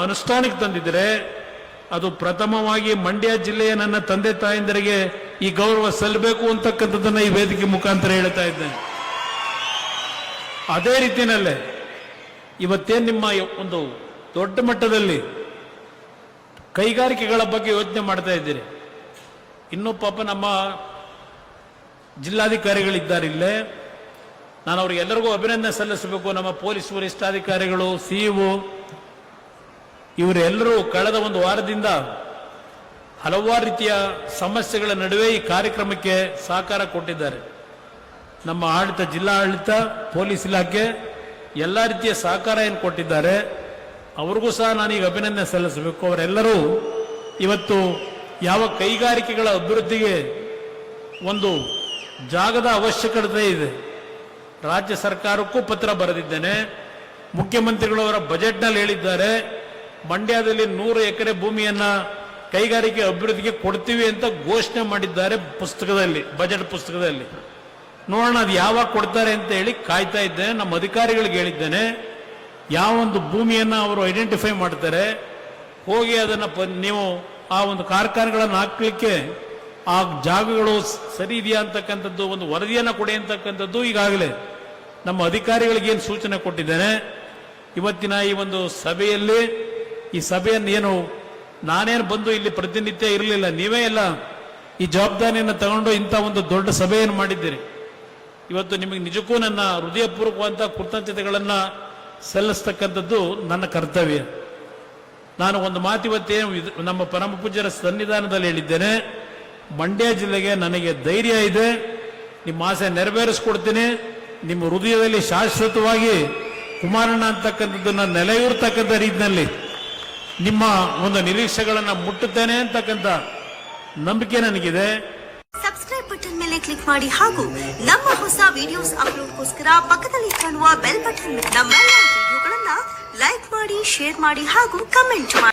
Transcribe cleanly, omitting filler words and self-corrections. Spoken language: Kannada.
ಅನುಷ್ಠಾನಕ್ಕೆ ತಂದಿದ್ರೆ ಅದು ಪ್ರಥಮವಾಗಿ ಮಂಡ್ಯ ಜಿಲ್ಲೆಯ ನನ್ನ ತಂದೆ ತಾಯಂದರಿಗೆ ಈ ಗೌರವ ಸಲ್ಲಬೇಕು ಅಂತಕ್ಕಂಥದ್ದನ್ನ ಈ ವೇದಿಕೆ ಮುಖಾಂತರ ಹೇಳ್ತಾ ಇದ್ದೇನೆ. ಅದೇ ರೀತಿಯಲ್ಲೇ ಇವತ್ತೇನು ನಿಮ್ಮ ಒಂದು ದೊಡ್ಡ ಮಟ್ಟದಲ್ಲಿ ಕೈಗಾರಿಕೆಗಳ ಬಗ್ಗೆ ಯೋಚನೆ ಮಾಡ್ತಾ ಇದ್ದೀರಿ. ಇನ್ನೂ ಪಾಪ ನಮ್ಮ ಜಿಲ್ಲಾಧಿಕಾರಿಗಳಿದ್ದಾರೆ ಇಲ್ಲೇ, ನಾನು ಅವರಿಗೆಲ್ಲರಿಗೂ ಅಭಿನಂದನೆ ಸಲ್ಲಿಸಬೇಕು. ನಮ್ಮ ಪೊಲೀಸ್ ವರಿಷ್ಠಾಧಿಕಾರಿಗಳು, ಸಿಇಒ ಇವರೆಲ್ಲರೂ ಕಳೆದ ಒಂದು ವಾರದಿಂದ ಹಲವಾರು ರೀತಿಯ ಸಮಸ್ಯೆಗಳ ನಡುವೆ ಈ ಕಾರ್ಯಕ್ರಮಕ್ಕೆ ಸಹಕಾರ ಕೊಟ್ಟಿದ್ದಾರೆ. ನಮ್ಮ ಆಡಳಿತ, ಜಿಲ್ಲಾ ಆಡಳಿತ, ಪೊಲೀಸ್ ಇಲಾಖೆ ಎಲ್ಲ ರೀತಿಯ ಸಹಕಾರ ಏನು ಕೊಟ್ಟಿದ್ದಾರೆ, ಅವ್ರಿಗೂ ಸಹ ನಾನೀಗ ಅಭಿನಂದನೆ ಸಲ್ಲಿಸಬೇಕು. ಅವರೆಲ್ಲರೂ ಇವತ್ತು ಯಾವ ಕೈಗಾರಿಕೆಗಳ ಅಭಿವೃದ್ಧಿಗೆ ಒಂದು ಜಾಗದ ಅವಶ್ಯಕತೆ ಇದೆ, ರಾಜ್ಯ ಸರ್ಕಾರಕ್ಕೂ ಪತ್ರ ಬರೆದಿದ್ದೇನೆ. ಮುಖ್ಯಮಂತ್ರಿಗಳವರ ಬಜೆಟ್ನಲ್ಲಿ ಹೇಳಿದ್ದಾರೆ, ಮಂಡ್ಯದಲ್ಲಿ 100 ಎಕರೆ ಭೂಮಿಯನ್ನ ಕೈಗಾರಿಕೆ ಅಭಿವೃದ್ಧಿಗೆ ಕೊಡ್ತೀವಿ ಅಂತ ಘೋಷಣೆ ಮಾಡಿದ್ದಾರೆ ಪುಸ್ತಕದಲ್ಲಿ, ಬಜೆಟ್ ಪುಸ್ತಕದಲ್ಲಿ. ನೋಡೋಣ ಅದು ಯಾವಾಗ ಕೊಡ್ತಾರೆ ಅಂತ ಹೇಳಿ ಕಾಯ್ತಾ ಇದ್ದೇನೆ. ನಮ್ಮ ಅಧಿಕಾರಿಗಳಿಗೆ ಹೇಳಿದ್ದೇನೆ, ಯಾವ ಒಂದು ಭೂಮಿಯನ್ನ ಅವರು ಐಡೆಂಟಿಫೈ ಮಾಡ್ತಾರೆ, ಹೋಗಿ ಅದನ್ನ ನೀವು ಆ ಒಂದು ಕಾರ್ಖಾನೆಗಳನ್ನು ಹಾಕ್ಲಿಕ್ಕೆ ಆ ಜಾಗಗಳು ಸರಿ ಇದೆಯಾ ಅಂತಕ್ಕಂಥದ್ದು ಒಂದು ವರದಿಯನ್ನ ಕೊಡಿ ಅಂತಕ್ಕಂಥದ್ದು ಈಗಾಗಲೇ ನಮ್ಮ ಅಧಿಕಾರಿಗಳಿಗೆ ಏನು ಸೂಚನೆ ಕೊಟ್ಟಿದ್ದೇನೆ. ಇವತ್ತಿನ ಈ ಒಂದು ಸಭೆಯಲ್ಲಿ, ಈ ಸಭೆಯನ್ನು ಏನು ನಾನೇನು ಬಂದು ಇಲ್ಲಿ ಪ್ರತಿನಿತ್ಯ ಇರಲಿಲ್ಲ, ನೀವೇ ಎಲ್ಲ ಈ ಜವಾಬ್ದಾರಿಯನ್ನು ತಗೊಂಡು ಇಂಥ ಒಂದು ದೊಡ್ಡ ಸಭೆಯನ್ನು ಮಾಡಿದ್ದೀರಿ. ಇವತ್ತು ನಿಮಗೆ ನಿಜಕ್ಕೂ ನನ್ನ ಹೃದಯಪೂರ್ವಕವಾದ ಕೃತಜ್ಞತೆಗಳನ್ನು ಸಲ್ಲಿಸ್ತಕ್ಕಂಥದ್ದು ನನ್ನ ಕರ್ತವ್ಯ. ನಾನು ಒಂದು ಮಾತು ಇವತ್ತೇನು ನಮ್ಮ ಪರಮ ಪೂಜ್ಯರ ಸನ್ನಿಧಾನದಲ್ಲಿ ಹೇಳಿದ್ದೇನೆ, ಮಂಡ್ಯ ಜಿಲ್ಲೆಗೆ ನನಗೆ ಧೈರ್ಯ ಇದೆ, ನಿಮ್ಮ ಆಸೆ ನೆರವೇರಿಸ್ಕೊಡ್ತೀನಿ. ನಿಮ್ಮ ಹೃದಯದಲ್ಲಿ ಶಾಶ್ವತವಾಗಿ ಕುಮಾರಣ್ಣ ಅಂತಕ್ಕಂಥದ್ದನ್ನ ನೆಲೆಯೂರ್ತಕ್ಕಂಥ ರೀತಿಯಲ್ಲಿ ನಿಮ್ಮ ಒಂದು ನಿರೀಕ್ಷೆಗಳನ್ನು ಮುಟ್ಟುತ್ತೇನೆ ಅಂತಕ್ಕಂಥ ನಂಬಿಕೆ ನನಗಿದೆ. ಸಬ್ಸ್ಕ್ರೈಬ್ ಬಟನ್ ಮೇಲೆ ಕ್ಲಿಕ್ ಮಾಡಿ ಹಾಗೂ ನಮ್ಮ ಹೊಸ ವಿಡಿಯೋಸ್ ಅಪ್ಲೋಡ್ಗೋಸ್ಕರ ಪಕ್ಕದಲ್ಲಿ ಕಾಣುವ ಬೆಲ್ ಬಟನ್ ನಮ್ಮೆಲ್ಲ ವಿಡಿಯೋಗಳನ್ನ ಲೈಕ್ ಮಾಡಿ, ಶೇರ್ ಮಾಡಿ ಹಾಗೂ ಕಮೆಂಟ್ ಮಾಡಿ.